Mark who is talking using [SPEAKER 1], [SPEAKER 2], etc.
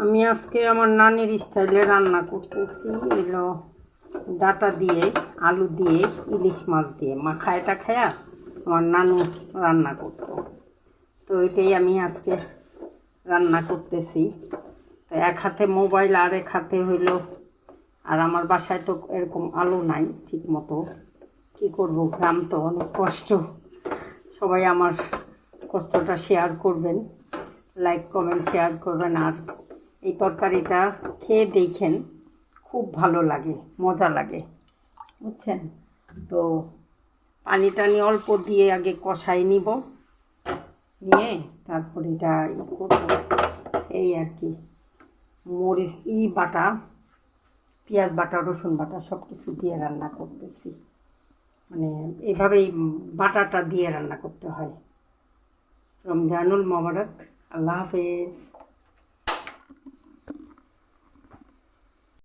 [SPEAKER 1] আমি আজকে আমার নানির স্টাইলে রান্না করতেছি। এলো ডাটা দিয়ে, আলু দিয়ে, ইলিশ মাছ দিয়ে মাখায়টা খায়া আমার নানু রান্না করতো। তো এটাই আমি আজকে রান্না করতেছি। তো এক হাতে মোবাইল আর এক হাতে হইলো, আর আমার বাসায় তো এরকম আলু নাই ঠিক মতো। কী করবো, গ্রাম তো অনেক কষ্ট। সবাই আমার কষ্টটা শেয়ার করবেন, লাইক কমেন্ট শেয়ার করবেন। আর এই তরকারিটা খেয়ে দেখেন, খুব ভালো লাগে, মজা লাগে, বুঝছেন? তো পানি টানি অল্প দিয়ে আগে কষাই নিব, নিয়ে তারপর এটা করবো। এই আর কি, মরিচ বাটা, পেঁয়াজ বাটা, রসুন বাটা সব কিছু দিয়ে রান্না করতেছি। মানে এভাবেই বাটাটা দিয়ে রান্না করতে হয়। রমজানুল মোবারক। আল্লাহ হাফেজ।